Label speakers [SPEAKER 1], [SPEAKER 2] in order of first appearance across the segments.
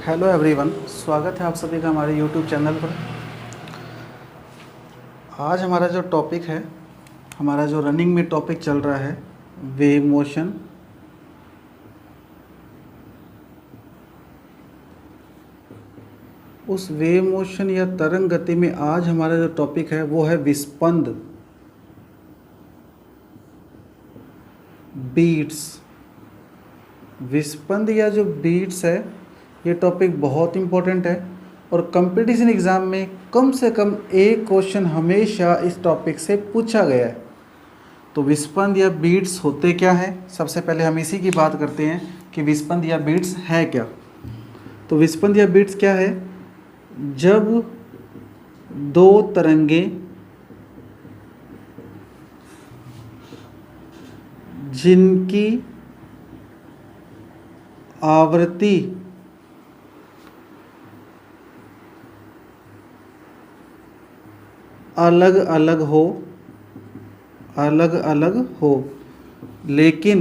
[SPEAKER 1] Hello everyone, स्वागत है आप सभी का हमारे यूट्यूब चैनल पर। आज हमारा जो टॉपिक है, हमारा जो रनिंग में टॉपिक चल रहा है, वेव मोशन। उस वेव मोशन या तरंग गति में आज हमारा जो टॉपिक है वो है विस्पंद, बीट्स। विस्पंद या जो बीट्स है, ये टॉपिक बहुत इम्पोर्टेंट है और कंपटीशन एग्ज़ाम में कम से कम एक क्वेश्चन हमेशा इस टॉपिक से पूछा गया है। तो विस्पंद या बीट्स होते क्या हैं, सबसे पहले हम इसी की बात करते हैं कि विस्पंद या बीट्स है क्या। तो विस्पंद या बीट्स क्या है? जब दो तरंगें जिनकी आवृत्ति अलग अलग हो लेकिन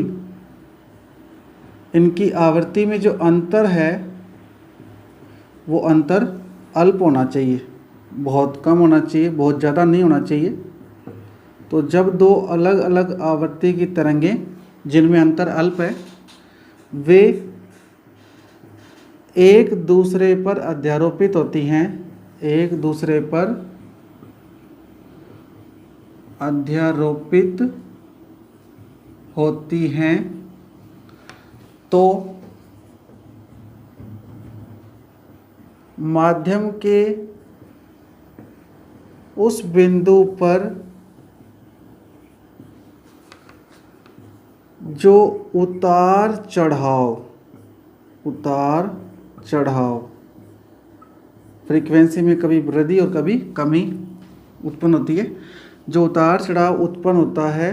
[SPEAKER 1] इनकी आवृत्ति में जो अंतर है वो अंतर अल्प होना चाहिए, बहुत कम होना चाहिए, बहुत ज़्यादा नहीं होना चाहिए। तो जब दो अलग अलग आवृत्ति की तरंगें जिनमें अंतर अल्प है, वे एक दूसरे पर अध्यारोपित होती हैं, एक दूसरे पर अध्यारोपित होती हैं, तो माध्यम के उस बिंदु पर जो उतार चढ़ाव फ्रीक्वेंसी में कभी वृद्धि और कभी कमी उत्पन्न होती है, जो उतार चढ़ाव उत्पन्न होता है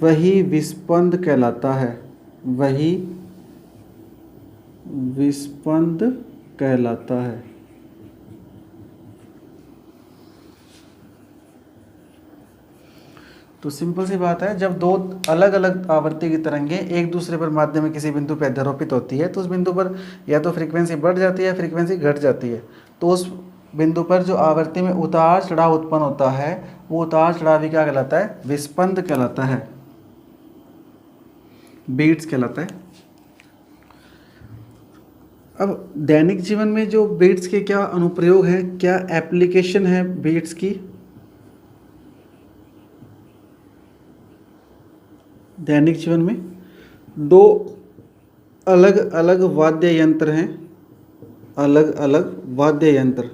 [SPEAKER 1] वही विस्पंद कहलाता है, वही विस्पंद कहलाता है। तो सिंपल सी बात है, जब दो अलग अलग आवृत्ति की तरंगें एक दूसरे पर माध्यम में किसी बिंदु पर अध्यारोपित होती है, तो उस बिंदु पर या तो फ्रीक्वेंसी बढ़ जाती है, फ्रीक्वेंसी घट जाती है। तो उस बिंदु पर जो आवृत्ति में उतार चढ़ाव उत्पन्न होता है, वो उतार चढ़ाव ही क्या कहलाता है? विस्पंद कहलाता है, बीट्स कहलाता है। अब दैनिक जीवन में जो बीट्स के क्या अनुप्रयोग है, क्या एप्लीकेशन है बीट्स की? दैनिक जीवन में दो अलग अलग वाद्य यंत्र हैं, अलग अलग वाद्य यंत्र।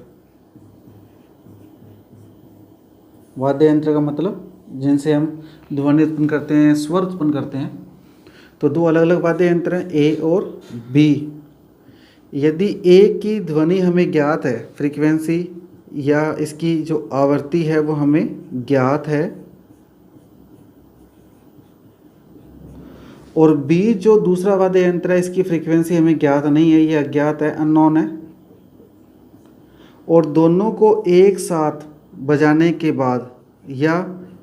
[SPEAKER 1] वाद्य यंत्र का मतलब जिनसे हम ध्वनि उत्पन्न करते हैं, स्वर उत्पन्न करते हैं। तो दो अलग अलग वाद्य यंत्र हैं, ए और बी। यदि ए की ध्वनि हमें ज्ञात है, फ्रीक्वेंसी या इसकी जो आवृत्ति है वो हमें ज्ञात है, और बी जो दूसरा वाद्य यंत्र है इसकी फ्रीक्वेंसी हमें ज्ञात नहीं है, ये अज्ञात है, अननोन है, और दोनों को एक साथ बजाने के बाद या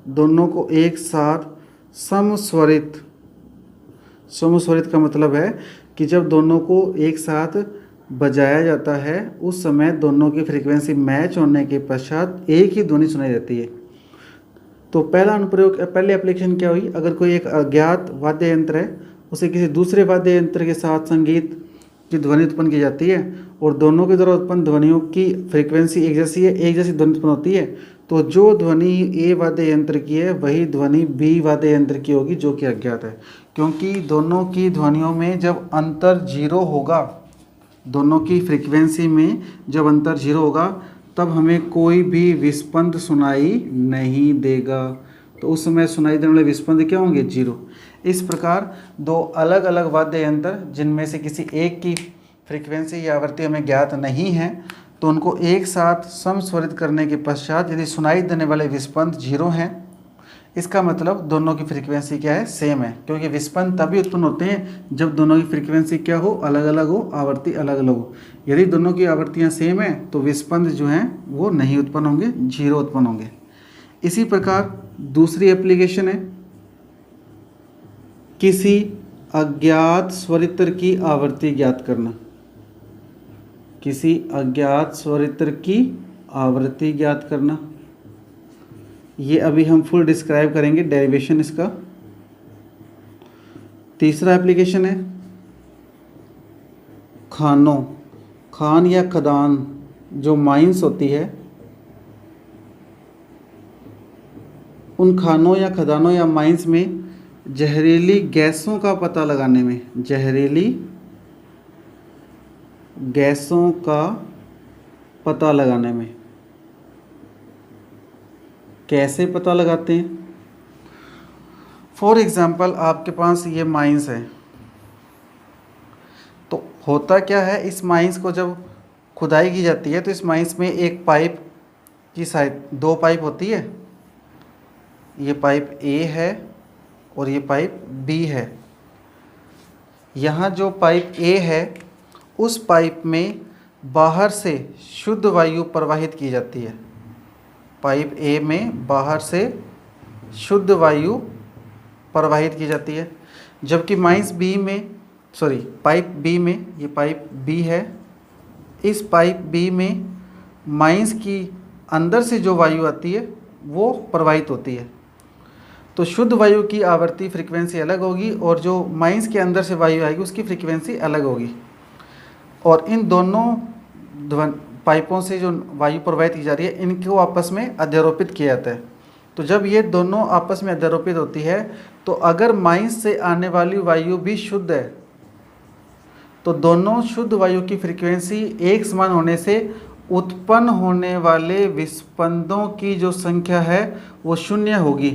[SPEAKER 1] दोनों को एक साथ समस्वरित का मतलब है कि जब दोनों को एक साथ बजाया जाता है उस समय दोनों की फ्रीक्वेंसी मैच होने के पश्चात एक ही ध्वनि सुनाई देती है। तो पहला अनुप्रयोग, पहली एप्लीकेशन क्या हुई? अगर कोई एक अज्ञात वाद्य यंत्र है, उसे किसी दूसरे वाद्य यंत्र के साथ संगीत की ध्वनि उत्पन्न की जाती है और दोनों के द्वारा उत्पन्न ध्वनियों की फ्रीक्वेंसी एक जैसी है, एक जैसी ध्वनि उत्पन्न होती है, तो जो ध्वनि ए वाद्य यंत्र की है वही ध्वनि बी वाद्य यंत्र की होगी जो कि अज्ञात है। क्योंकि दोनों की ध्वनियों में जब अंतर जीरो होगा, दोनों की फ्रीक्वेंसी में जब अंतर जीरो होगा, तब हमें कोई भी विस्पंद सुनाई नहीं देगा। तो उस समय सुनाई देने वाले विस्पंद क्या होंगे? जीरो। इस प्रकार दो अलग अलग वाद्य यंत्र जिनमें से किसी एक की फ्रीक्वेंसी या आवृत्ति हमें ज्ञात नहीं है, तो उनको एक साथ समस्वरित करने के पश्चात यदि सुनाई देने वाले विस्पंद जीरो हैं, इसका मतलब दोनों की फ्रीक्वेंसी क्या है? सेम है। क्योंकि विस्पंद तभी उत्पन्न होते हैं जब दोनों की फ्रीक्वेंसी क्या हो? अलग अलग हो, आवृत्ति अलग अलग हो। यदि दोनों की आवृत्तियाँ सेम है तो विस्पंद जो हैं वो नहीं उत्पन्न होंगे, जीरो उत्पन्न होंगे। इसी प्रकार दूसरी एप्लीकेशन है, किसी अज्ञात स्वरित्र की आवृत्ति ज्ञात करना। किसी अज्ञात स्वरित्र की आवृत्ति ज्ञात करना। ये अभी हम फुल डिस्क्राइब करेंगे डेरिवेशन इसका। तीसरा एप्लीकेशन है खानों, खान या खदान जो माइंस होती है, उन खानों या खदानों या माइंस में जहरीली गैसों का पता लगाने में, जहरीली गैसों का पता लगाने में कैसे पता लगाते हैं। फॉर एग्ज़ाम्पल आपके पास ये माइंस है, तो होता क्या है, इस माइंस को जब खुदाई की जाती है तो इस माइंस में एक पाइप की साइड, दो पाइप होती है, ये पाइप ए है और ये पाइप बी है। यहाँ जो पाइप ए है उस पाइप में बाहर से शुद्ध वायु प्रवाहित की जाती है। पाइप ए में बाहर से शुद्ध वायु प्रवाहित की जाती है, जबकि माइंस बी में, सॉरी पाइप बी में, ये पाइप बी है, इस पाइप बी में माइंस की अंदर से जो वायु आती है वो प्रवाहित होती है। तो शुद्ध वायु की आवर्ती फ्रीक्वेंसी अलग होगी और जो माइंस के अंदर से वायु आएगी उसकी फ्रीक्वेंसी अलग होगी। और इन दोनों पाइपों से जो वायु प्रवाहित की जा रही है इनको आपस में अध्यारोपित किया जाता है। तो जब ये दोनों आपस में अध्यारोपित होती है तो अगर माइंस से आने वाली वायु भी शुद्ध है तो दोनों शुद्ध वायु की फ्रीक्वेंसी एक समान होने से उत्पन्न होने वाले विस्पंदों की जो संख्या है वो शून्य होगी।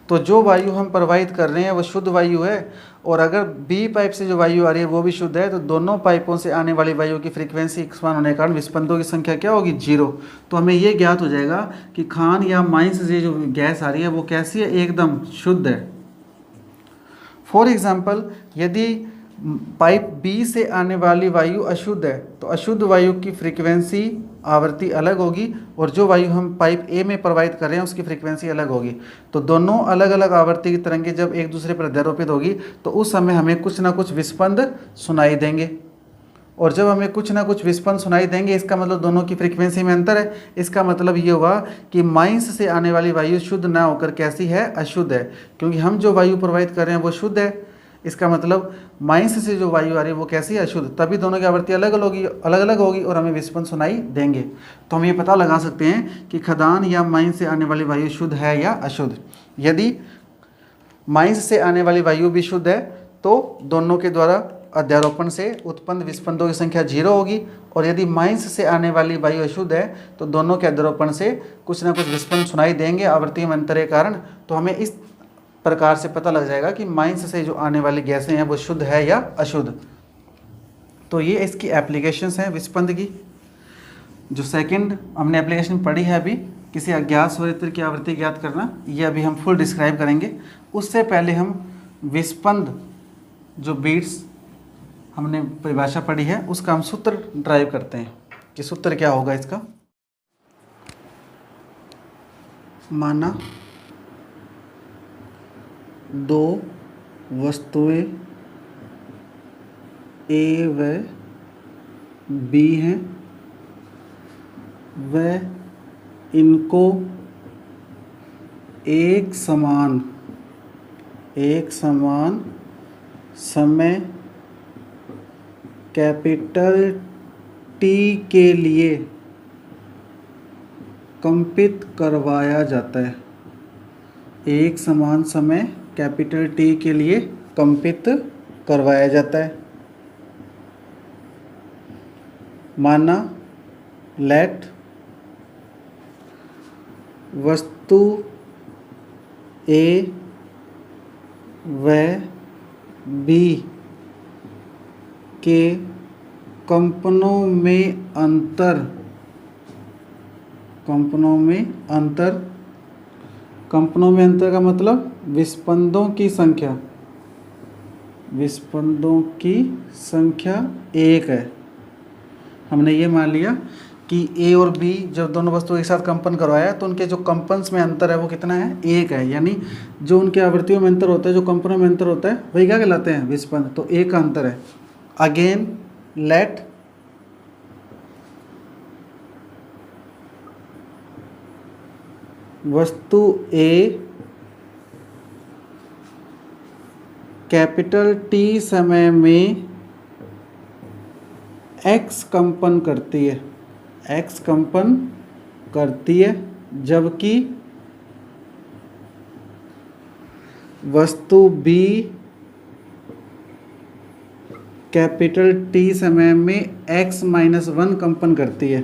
[SPEAKER 1] तो जो वायु हम प्रवाहित कर रहे हैं वो शुद्ध वायु है, और अगर बी पाइप से जो वायु आ रही है वो भी शुद्ध है, तो दोनों पाइपों से आने वाली वायु की फ्रीक्वेंसी एक समान होने के कारण विस्पंदों की संख्या क्या होगी, 0। तो हमें ये ज्ञात हो जाएगा कि खान या माइंस से जो गैस आ रही है वो कैसी है, एकदम शुद्ध है। फॉर एग्जाम्पल यदि पाइप बी से आने वाली वायु अशुद्ध है तो अशुद्ध वायु की फ्रीक्वेंसी आवृत्ति अलग होगी, और जो वायु हम पाइप ए में प्रवाहित कर रहे हैं उसकी फ्रीक्वेंसी अलग होगी। तो दोनों अलग अलग आवृत्ति की तरंगें जब एक दूसरे पर अध्यारोपित होगी तो उस समय हमें कुछ ना कुछ विस्पंद सुनाई देंगे, और जब हमें कुछ ना कुछ विस्पंद सुनाई देंगे इसका मतलब दोनों की फ्रीक्वेंसी में अंतर है। इसका मतलब ये हुआ कि माइंस से आने वाली वायु शुद्ध ना होकर कैसी है, अशुद्ध है, क्योंकि हम जो वायु प्रवाहित कर रहे हैं वो शुद्ध है। इसका मतलब माइंस से जो वायु आ रही है वो कैसी है, अशुद्ध, तभी दोनों की आवृत्ति अलग अलग होगी और हमें विस्पंद सुनाई देंगे। तो हम ये पता लगा सकते हैं कि खदान या माइंस से आने वाली वायु शुद्ध है या अशुद्ध। यदि माइंस से आने वाली वायु भी शुद्ध है तो दोनों के द्वारा अध्यारोपण से उत्पन्न विस्पंदों की संख्या 0 होगी, और यदि माइंस से आने वाली वायु अशुद्ध है तो दोनों के अध्यारोपण से कुछ ना कुछ विस्पंद सुनाई देंगे आवृत्ति में अंतर के कारण। तो हमें इस प्रकार से पता लग जाएगा कि माइंस से जो आने वाली गैसें हैं वो शुद्ध है या अशुद्ध। तो ये इसकी एप्लीकेशंस हैं विस्पंद की। जो सेकंड हमने एप्लीकेशन पढ़ी है अभी, किसी अज्ञात स्वरित्र की आवृत्ति ज्ञात करना, ये अभी हम फुल डिस्क्राइब करेंगे। उससे पहले हम विस्पंद जो बीट्स हमने परिभाषा पढ़ी है उसका हम सूत्र ड्राइव करते हैं कि सूत्र क्या होगा इसका। माना दो वस्तुएं ए व बी हैं, वह इनको एक समान समय कैपिटल टी के लिए कंपित करवाया जाता है। एक समान समय कैपिटल टी के लिए कंपित करवाया जाता है। माना लेट वस्तु ए व बी के कंपनों में अंतर का मतलब विस्पंदों की संख्या 1 है। हमने ये मान लिया कि ए और बी जब दोनों वस्तुओं एक साथ कंपन करवाया तो उनके जो कंपन्स में अंतर है वो कितना है, 1 है। यानी जो उनके आवृत्तियों में अंतर होता है, जो कंपनों में अंतर होता है, वही क्या कहलाते हैं, विस्पंद। तो 1 का अंतर है। अगेन लेट वस्तु ए कैपिटल टी समय में एक्स कंपन करती है, एक्स कंपन करती है, जबकि वस्तु बी कैपिटल टी समय में x-1 कंपन करती है,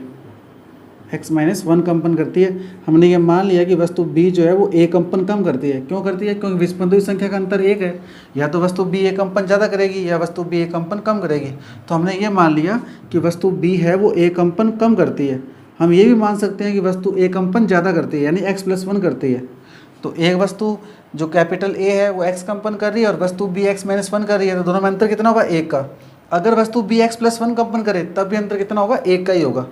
[SPEAKER 1] x-1 कंपन करती है। हमने ये मान लिया कि वस्तु बी जो है वो ए कंपन कम करती है। क्यों करती है? क्योंकि विस्पंदों की संख्या का अंतर 1 है। या तो वस्तु बी ए कंपन ज़्यादा करेगी या वस्तु बी ए कंपन कम करेगी। तो हमने ये मान लिया कि वस्तु बी है वो ए कंपन कम करती है। हम ये भी मान सकते हैं कि वस्तु ए कंपन ज़्यादा करती है, यानी x+1 करती है। तो एक वस्तु जो कैपिटल ए है वो x कंपन कर रही है और वस्तु बी x-1 कर रही है, तो दोनों में अंतर कितना होगा? 1 का। अगर वस्तु बी x+1 कंपन करे तब भी अंतर कितना होगा? 1 का ही होगा।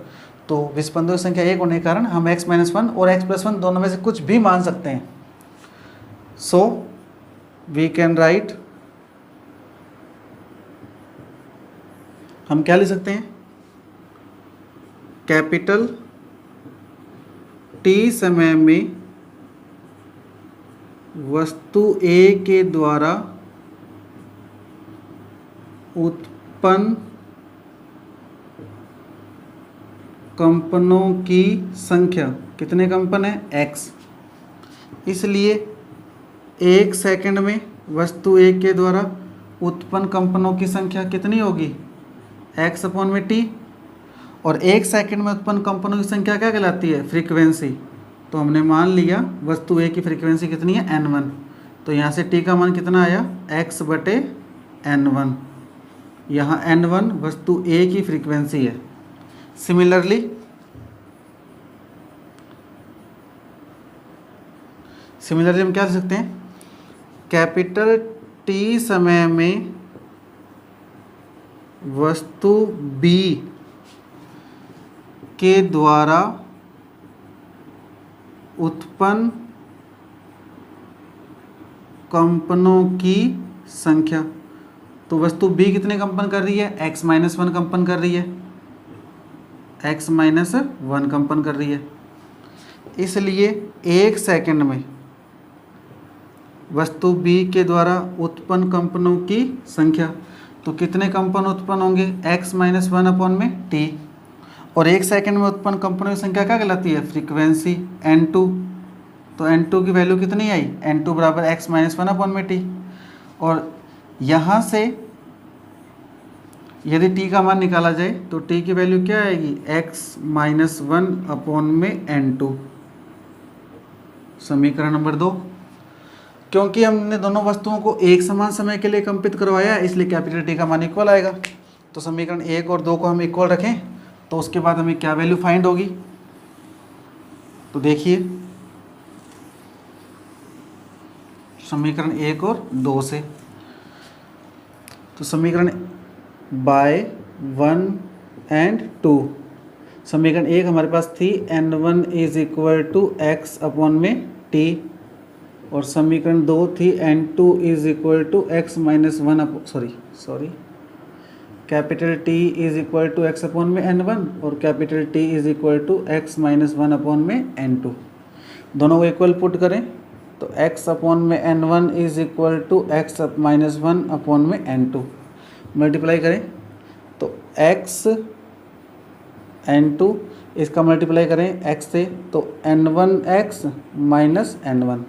[SPEAKER 1] तो विस्पंदों की संख्या 1 होने के कारण हम x-1 और x+1 दोनों में से कुछ भी मान सकते हैं। सो वी कैन राइट, हम क्या लिख सकते हैं? कैपिटल टी समय में वस्तु ए के द्वारा उत्पन्न कंपनों की संख्या, कितने कंपन है? x। इसलिए 1 सेकंड में वस्तु ए के द्वारा उत्पन्न कंपनों की संख्या कितनी होगी? x/t। और 1 सेकंड में उत्पन्न कंपनों की संख्या क्या कहलाती है? फ्रीक्वेंसी। तो हमने मान लिया वस्तु ए की फ्रीक्वेंसी कितनी है? n1। तो यहाँ से t का मान कितना आया? x/n1। यहाँ n1 वस्तु ए की फ्रीक्वेंसी है। सिमिलरली हम क्या लिख सकते हैं? कैपिटल टी समय में वस्तु बी के द्वारा उत्पन्न कंपनों की संख्या। तो वस्तु बी कितने कंपन कर रही है? x-1 कंपन कर रही है, x-1 कंपन कर रही है। इसलिए 1 सेकंड में वस्तु बी के द्वारा उत्पन्न कंपनों की संख्या, तो कितने कंपन उत्पन्न होंगे? x-1/t। और 1 सेकंड में उत्पन्न कंपनों की संख्या क्या कहलाती है? Frequency n2। तो n2 की वैल्यू कितनी आई? n2 बराबर x-1/t। और यहाँ से यदि t का मान निकाला जाए तो t की वैल्यू क्या आएगी? x-1/n2। समीकरण नंबर 2। क्योंकि हमने दोनों वस्तुओं को एक समान समय के लिए कंपित करवाया है, इसलिए कैपिटल टी का मान इक्वल आएगा। तो समीकरण 1 और 2 को हम इक्वल रखें तो उसके बाद हमें क्या वैल्यू फाइंड होगी? तो देखिए समीकरण 1 और 2 से, तो समीकरण बाय 1 और 2। समीकरण 1 हमारे पास थी n1 = x/t और समीकरण 2 थी n2 = x-1 capital T = x/n1 और कैपिटल T = x-1/n2। दोनों को इक्वल पुट करें तो x/n1 = x-1/n2। मल्टीप्लाई करें तो x/n2, इसका मल्टीप्लाई करें x से तो n1x - n1।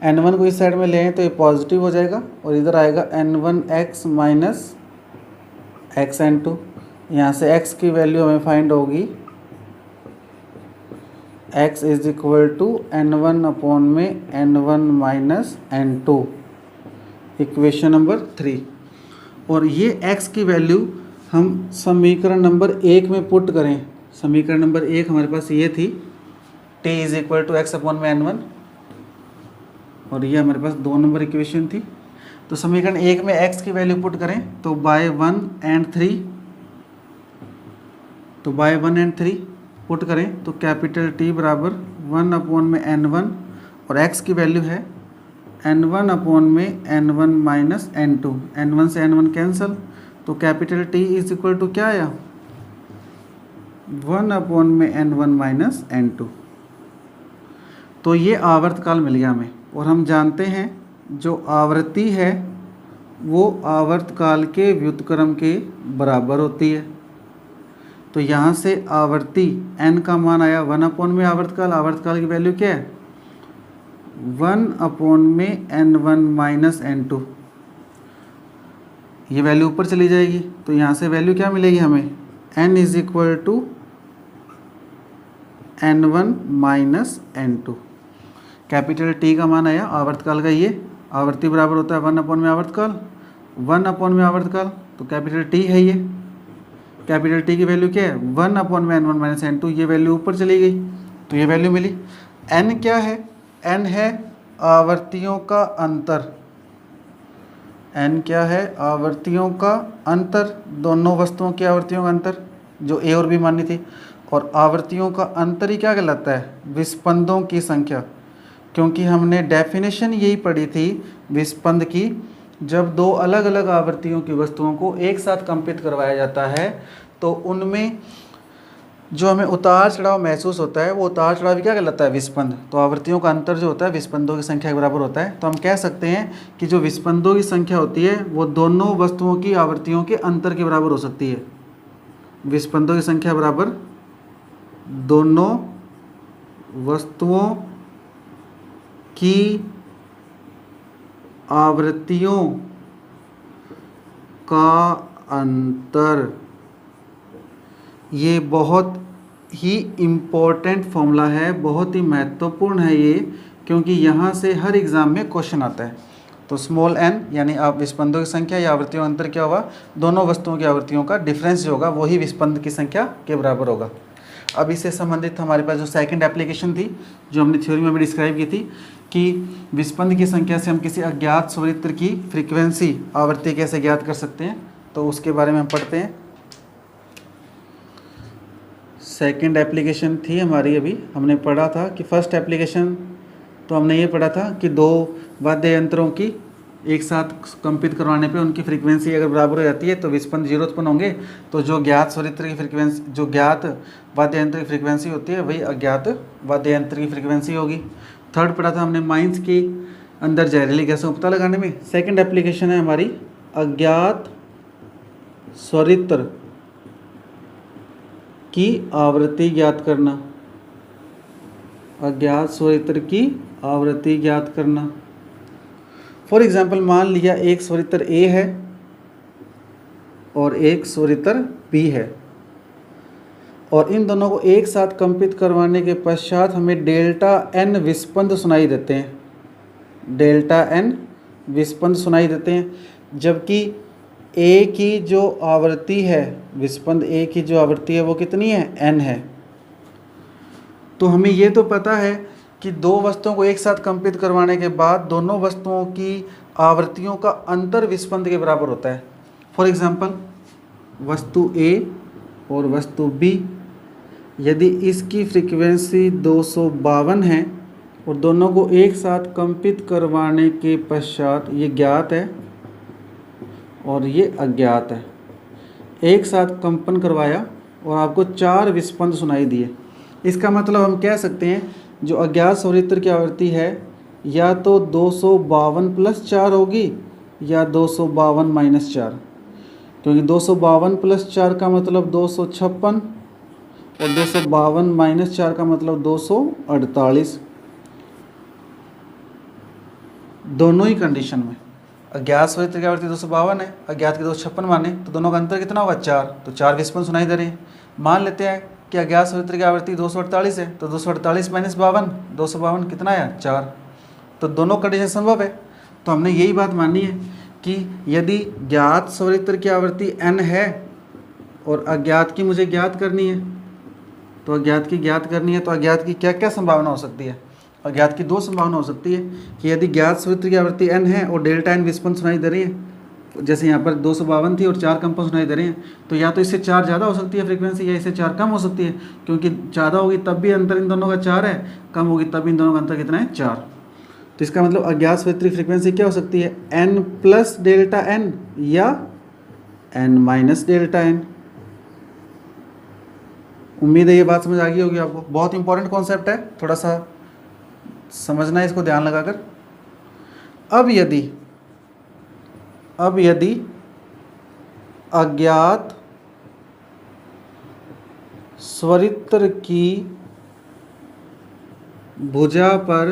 [SPEAKER 1] n1 को इस साइड में ले आए तो ये पॉजिटिव हो जाएगा और इधर आएगा n1x - xn2। यहाँ से x की वैल्यू हमें फाइंड होगी x = n1/n1 - n2, equation number 3। और ये x की वैल्यू हम समीकरण नंबर 1 में पुट करें। समीकरण नंबर 1 हमारे पास ये थी t = x/n1 और ये हमारे पास 2 नंबर इक्वेशन थी। तो समीकरण 1 में x की वैल्यू पुट करें तो बाय 1 और 3 तो बाय 1 and 3 पुट करें तो कैपिटल T बराबर 1/n1 और x की वैल्यू है n1/n1 माइनस n2, n1 से n1 कैंसिल, तो capital T is equal to क्या आया 1/n1 माइनस n2। तो ये आवर्तकाल मिल गया हमें, और हम जानते हैं जो आवृत्ति है वो आवर्तकाल के व्युत्क्रम के बराबर होती है। तो यहाँ से आवर्ती n का मान आया 1/में आवर्तकाल की वैल्यू क्या है 1/n1 माइनस n2, ये वैल्यू ऊपर चली जाएगी। तो यहाँ से वैल्यू क्या मिलेगी हमें n is equal to n1 minus n2। Capital T का मान आया आवर्तकाल का, ये आवर्ती बराबर होता है 1/में आवर्तकाल, 1/में आवर्तकाल, तो कैपिटल T है ये। कैपिटल T की वैल्यू क्या है 1/n1 माइनस n2, ये वैल्यू ऊपर चली गई तो ये वैल्यू मिली। n क्या है, n है आवर्तियों का अंतर, n क्या है आवर्तियों का अंतर, दोनों वस्तुओं की आवर्तियों का अंतर जो a और b मानी थी। और आवर्तियों का अंतर ही क्या कहलाता है विस्पंदों की संख्या, क्योंकि हमने डेफिनेशन यही पढ़ी थी विस्पंद की, जब दो अलग अलग आवर्तियों की वस्तुओं को एक साथ कंपित करवाया जाता है तो उनमें जो हमें उतार चढ़ाव महसूस होता है वो उतार चढ़ाव क्या कहलाता है विस्पंद। तो आवर्तियों का अंतर जो होता है विस्पंदों की संख्या के बराबर होता है। तो हम कह सकते हैं कि जो विस्पंदों की संख्या होती है वो दोनों वस्तुओं की आवर्तियों के अंतर के बराबर हो सकती है। विस्पंदों की संख्या बराबर दोनों वस्तुओं की आवृत्तियों का अंतर। ये बहुत ही इम्पोर्टेंट फॉर्मूला है, बहुत ही महत्वपूर्ण है ये, क्योंकि यहाँ से हर एग्ज़ाम में क्वेश्चन आता है। तो स्मॉल n यानी आप विस्पंदों की संख्या या आवृत्तियों का अंतर क्या होगा, दोनों वस्तुओं की आवृत्तियों का डिफरेंस जो होगा वही विस्पंद की संख्या के बराबर होगा। अब इससे संबंधित हमारे पास जो सेकंड एप्लीकेशन थी जो हमने थ्योरी में भी डिस्क्राइब की थी कि विस्पंद की संख्या से हम किसी अज्ञात स्वरित्र की फ्रीक्वेंसी आवृत्ति कैसे ज्ञात कर सकते हैं, तो उसके बारे में हम पढ़ते हैं। सेकंड एप्लीकेशन थी हमारी, अभी हमने पढ़ा था कि फर्स्ट एप्लीकेशन तो हमने ये पढ़ा था कि दो वाद्य यंत्रों की एक साथ कंपित करवाने पे उनकी फ्रीक्वेंसी अगर बराबर हो जाती है तो विस्पंद जीरो उत्पन्न होंगे। तो जो ज्ञात स्वरित्र की फ्रीक्वेंसी, जो ज्ञात वाद्य यंत्र की फ्रीक्वेंसी होती है वही अज्ञात वाद्य यंत्र की फ्रीक्वेंसी होगी। थर्ड पढ़ा था हमने माइंस के अंदर जहरीली गैसों का पता लगाने में। सेकंड एप्लीकेशन है हमारी अज्ञात स्वरित्र की आवृत्ति ज्ञात करना, अज्ञात स्वरित्र की आवृत्ति ज्ञात करना। फॉर एग्जाम्पल मान लिया एक स्वरित्र A है और एक स्वरित्र B है, और इन दोनों को एक साथ कंपित करवाने के पश्चात हमें डेल्टा n विस्पंद सुनाई देते हैं, डेल्टा n विस्पंद सुनाई देते हैं, जबकि A की जो आवृत्ति है, विस्पंद A की जो आवृत्ति है वो कितनी है n है। तो हमें ये तो पता है कि दो वस्तुओं को एक साथ कंपित करवाने के बाद दोनों वस्तुओं की आवृत्तियों का अंतर विस्पंद के बराबर होता है। फॉर एग्जांपल वस्तु A और वस्तु B, यदि इसकी फ्रीक्वेंसी 252 है और दोनों को एक साथ कंपित करवाने के पश्चात ये ज्ञात है और ये अज्ञात है, एक साथ कंपन करवाया और आपको 4 विस्पंद सुनाई दिए। इसका मतलब हम कह सकते हैं जो अज्ञात स्वरित्र की आवृत्ति है या तो 252 + 4 होगी या 252 - 4, क्योंकि 252 + 4 का मतलब 256 और 252 - 4 का मतलब 248। दोनों ही कंडीशन में अज्ञात स्वरित्र की आवृत्ति 252 है, अज्ञात की 256 माने, तो दोनों का अंतर कितना होगा 4, तो 4 विस्पंद सुनाई दे रहे हैं। मान लेते हैं कि अज्ञात स्वरित्र की आवृत्ति 248 है, तो 248 - 52, 252 कितना आया 4, तो दोनों कंडीशन संभव है। तो हमने यही बात मानी है कि यदि ज्ञात स्वरित्र की आवृत्ति n है और अज्ञात की मुझे ज्ञात करनी है, तो अज्ञात की ज्ञात करनी है तो अज्ञात की क्या क्या संभावना हो सकती है, अज्ञात की 2 संभावना हो सकती है कि यदि ज्ञात स्वरित्र की आवृत्ति n है और डेल्टा n विस्पंद सुनाई दे रही है, जैसे यहाँ पर 252 थी और 4 कम पर सुनाई दे रहे हैं, तो या तो इससे 4 ज़्यादा हो सकती है फ्रीक्वेंसी या इससे 4 कम हो सकती है, क्योंकि ज़्यादा होगी तब भी अंतर इन दोनों का 4 है, कम होगी तब इन दोनों का अंतर कितना है 4। तो इसका मतलब अज्ञात स्वित्तरी फ्रीक्वेंसी क्या हो सकती है, n प्लस डेल्टा n या n माइनस डेल्टा n। उम्मीद है ये बात समझ आ गई होगी आपको। बहुत इंपॉर्टेंट कॉन्सेप्ट है, थोड़ा सा समझना है इसको ध्यान लगाकर। अब यदि अज्ञात स्वरित्र की भुजा पर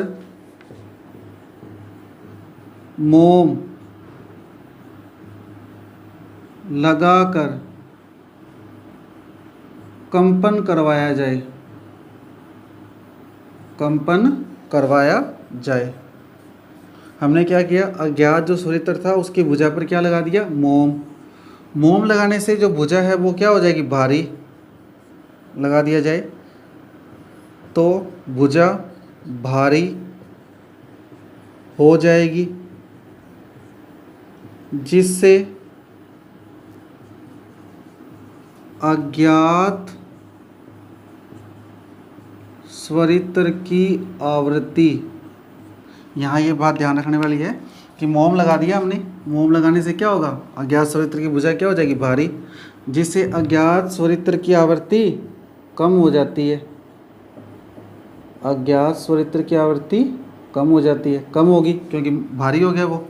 [SPEAKER 1] मोम लगाकर कंपन करवाया जाए, हमने क्या किया, अज्ञात जो स्वरित्र था उसकी भुजा पर क्या लगा दिया, मोम लगाने से जो भुजा है वो क्या हो जाएगी, भारी लगा दिया जाए, तो भुजा भारी हो जाएगी, जिससे अज्ञात स्वरित्र की आवृत्ति, यहाँ ये बात ध्यान रखने वाली है कि मोम लगा दिया हमने, मोम लगाने से क्या होगा, अज्ञात स्वरित्र की भुजा क्या हो जाएगी, भारी, जिससे अज्ञात स्वरित्र की आवृत्ति कम हो जाती है, अज्ञात स्वरित्र की आवृत्ति कम हो जाती है, कम होगी क्योंकि भारी हो गया वो।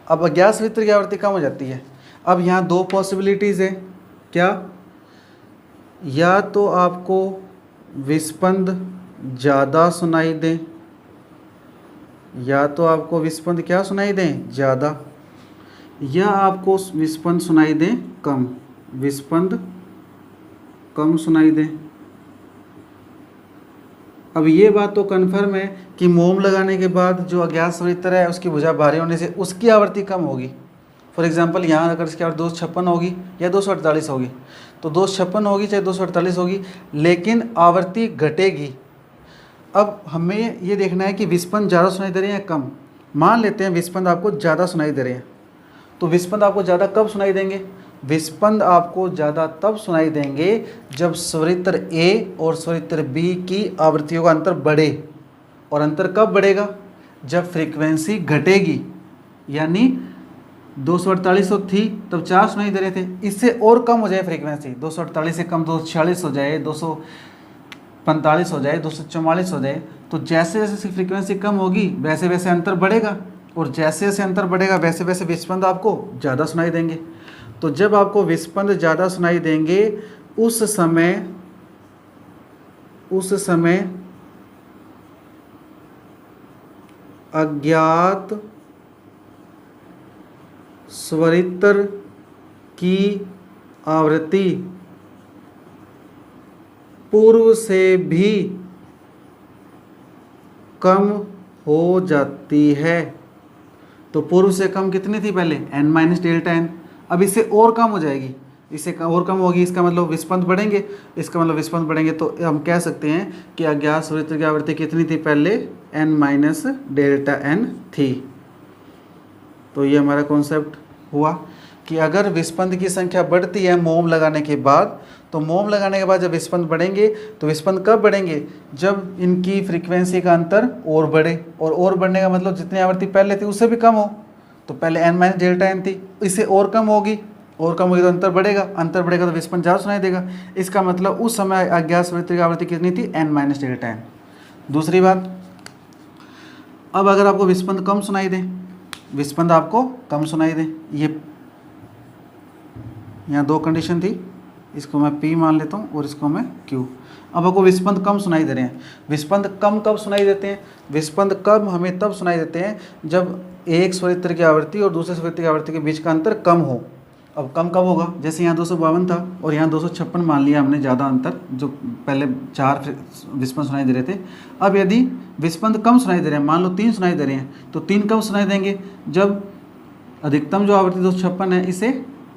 [SPEAKER 1] अब अज्ञात स्वरित्र की आवृत्ति कम हो जाती है। अब यहाँ दो पॉसिबिलिटीज़ है, क्या, या तो आपको विस्पंद ज़्यादा सुनाई दें, या तो आपको विस्पंद क्या सुनाई दें, ज़्यादा, या आपको विस्पंद सुनाई दें कम, विस्पंद कम सुनाई दें। अब ये बात तो कन्फर्म है कि मोम लगाने के बाद जो अज्ञात स्वरित्र है उसकी भुजा भारी होने से उसकी आवृत्ति कम होगी। फॉर एग्जांपल यहाँ अगर इसकी आवृत्ति 256 होगी या 248 होगी, तो 256 होगी चाहे 248 होगी, लेकिन आवृत्ति घटेगी। अब हमें ये देखना है कि विस्पंद ज़्यादा सुनाई दे रहे हैं या कम। मान लेते हैं विस्पंद आपको ज़्यादा सुनाई दे रहे हैं, तो विस्पंद आपको ज़्यादा कब सुनाई देंगे, विस्पंद आपको ज़्यादा तब सुनाई देंगे जब स्वरित्र ए और स्वरित्र बी की आवृत्तियों का अंतर बढ़े। और अंतर कब बढ़ेगा, जब फ्रीक्वेंसी घटेगी, यानी 248 थी तब 4 सुनाई दे रहे थे, इससे और कम हो जाए फ्रीक्वेंसी, 248 से कम 246 हो जाए, 245 हो जाए, 244 हो जाए, तो जैसे जैसे फ्रीक्वेंसी कम होगी वैसे वैसे अंतर बढ़ेगा, और जैसे जैसे अंतर बढ़ेगा वैसे वैसे विस्पंद आपको ज़्यादा सुनाई देंगे। तो जब आपको विस्पंद ज़्यादा सुनाई देंगे उस समय अज्ञात स्वरित्र की आवृत्ति पूर्व से भी कम हो जाती है। तो पूर्व से कम कितनी थी पहले, n माइनस डेल्टा n, अब इससे और कम हो जाएगी, इससे और कम होगी, इसका मतलब विस्पंद बढ़ेंगे, इसका मतलब विस्पंद बढ़ेंगे, तो हम कह सकते हैं कि अज्ञात स्वरित्र की आवृत्ति कितनी थी पहले, n माइनस डेल्टा n थी। तो ये हमारा कॉन्सेप्ट हुआ कि अगर विस्पंद की संख्या बढ़ती है मोम लगाने के बाद, तो मोम लगाने के बाद जब विस्पंद बढ़ेंगे तो विस्पंद कब बढ़ेंगे, जब इनकी फ्रीक्वेंसी का अंतर और बढ़े, और बढ़ने का मतलब जितनी आवृत्ति पहले थी उससे भी कम हो। तो पहले n माइनस डेल्टा n थी, इससे और कम होगी तो अंतर बढ़ेगा, तो विस्पंद ज़्यादा सुनाई देगा। इसका मतलब उस समय अज्ञात स्वरित्र की आवृत्ति कितनी थी, n माइनस डेल्टा n। दूसरी बात, अब अगर आपको विस्पंद कम सुनाई दे, विस्पंद आपको कम सुनाई दे, ये यहाँ दो कंडीशन थी, इसको मैं P मान लेता हूँ और इसको मैं Q। अब आपको विस्पंद कम सुनाई दे रहे हैं, विस्पंद कम कब सुनाई देते हैं, विस्पंद कब हमें तब सुनाई देते हैं जब एक स्वरित्र की आवृत्ति और दूसरे स्वरित्र की आवृत्ति के बीच का अंतर कम हो। अब कम कब होगा, जैसे यहाँ 252 था और यहाँ 256 मान लिया हमने, ज़्यादा अंतर, जो पहले 4 विस्पंद सुनाई दे रहे थे। अब यदि विस्पंद कम सुनाई दे रहे हैं, मान लो 3 सुनाई दे रहे हैं, तो 3 कब सुनाई देंगे, जब अधिकतम जो आवृत्ति 256 है इसे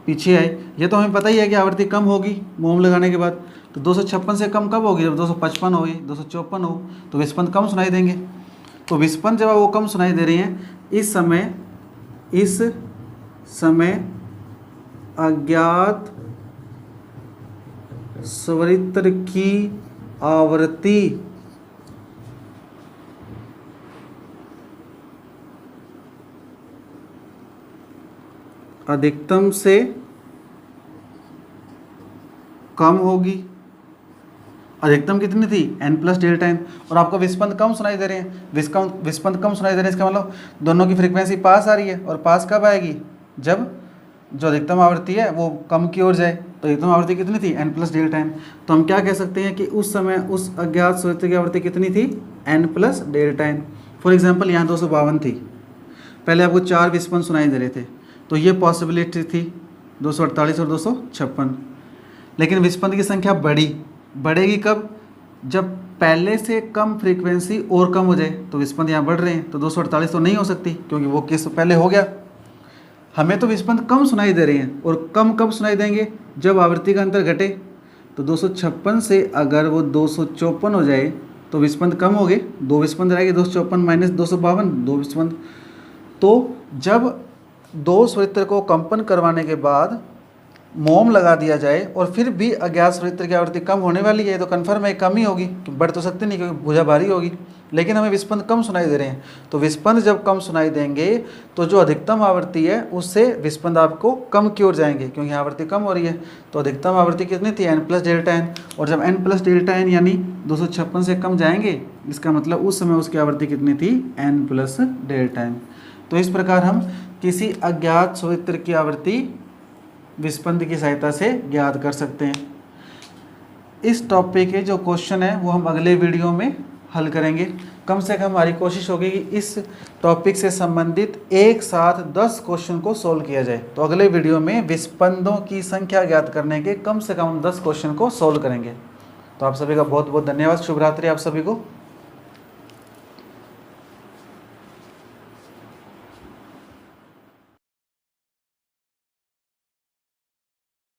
[SPEAKER 1] पीछे आए। ये तो हमें पता ही है कि आवृत्ति कम होगी मोम लगाने के बाद, तो 256 से कम कब होगी, जब 255 हो, 254 हो, तो विस्पंद कम सुनाई देंगे। तो विस्पंद जब वो कम सुनाई दे रही हैं, इस समय इस समय अज्ञात स्वरित्र की आवृत्ति अधिकतम से कम होगी। अधिकतम कितनी थी? n+Δn। और आपको विस्पंद कम सुनाई दे रहे हैं, विस्पंद कम सुनाई दे रहे हैं, इसका मतलब दोनों की फ्रीक्वेंसी पास आ रही है। और पास कब आएगी? जब जो अधिकतम आवृत्ति है वो कम की ओर जाए। तो अधिकतम आवृत्ति कितनी थी? n+Δn। तो हम क्या कह सकते हैं कि उस समय उस अज्ञात स्वरित्र की आवृत्ति कितनी थी? n+Δn। फॉर एग्जाम्पल यहाँ 252 थी, पहले आपको 4 विस्पंद सुनाई दे रहे थे, तो ये पॉसिबिलिटी थी 248 और 256। लेकिन विस्पंद की संख्या बढ़ेगी कब? जब पहले से कम फ्रीक्वेंसी और कम हो जाए। तो विस्पंद यहाँ बढ़ रहे हैं, तो 248 तो नहीं हो सकती, क्योंकि वो केस पहले हो गया। हमें तो विस्पंद कम सुनाई दे रहे हैं, और कम कब सुनाई देंगे? जब आवृत्ति का अंतर घटे। तो 256 से अगर वो 254 हो जाए तो विस्पंद कम हो गए, 2 विस्पंद रहेंगे, 254 माइनस 252, 2 विस्पंद। तो जब 2 स्वरित्र को कंपन करवाने के बाद मोम लगा दिया जाए और फिर भी अज्ञात स्वरित्र की आवृत्ति कम होने वाली है, तो कन्फर्म है कम ही होगी, बढ़ तो सकती नहीं, क्योंकि भुजा भारी होगी। लेकिन हमें विस्पंद कम सुनाई दे रहे हैं, तो विस्पंद जब कम सुनाई देंगे तो जो अधिकतम आवृत्ति है उससे विस्पंद आपको कम की ओर जाएंगे, क्योंकि आवृत्ति कम हो रही है। तो अधिकतम आवृत्ति कितनी थी? n+Δn। और जब n+Δn यानी 256 से कम जाएंगे, इसका मतलब उस समय उसकी आवृत्ति कितनी थी? n+Δn। तो इस प्रकार हम किसी अज्ञात स्वरित्र की आवृत्ति विस्पंद की सहायता से ज्ञात कर सकते हैं। इस टॉपिक के जो क्वेश्चन है वो हम अगले वीडियो में हल करेंगे। कम से कम हमारी कोशिश होगी कि इस टॉपिक से संबंधित एक साथ 10 क्वेश्चन को सोल्व किया जाए। तो अगले वीडियो में विस्पंदों की संख्या ज्ञात करने के कम से कम 10 क्वेश्चन को सोल्व करेंगे। तो आप सभी का बहुत बहुत धन्यवाद। शुभ रात्रि आप सभी को।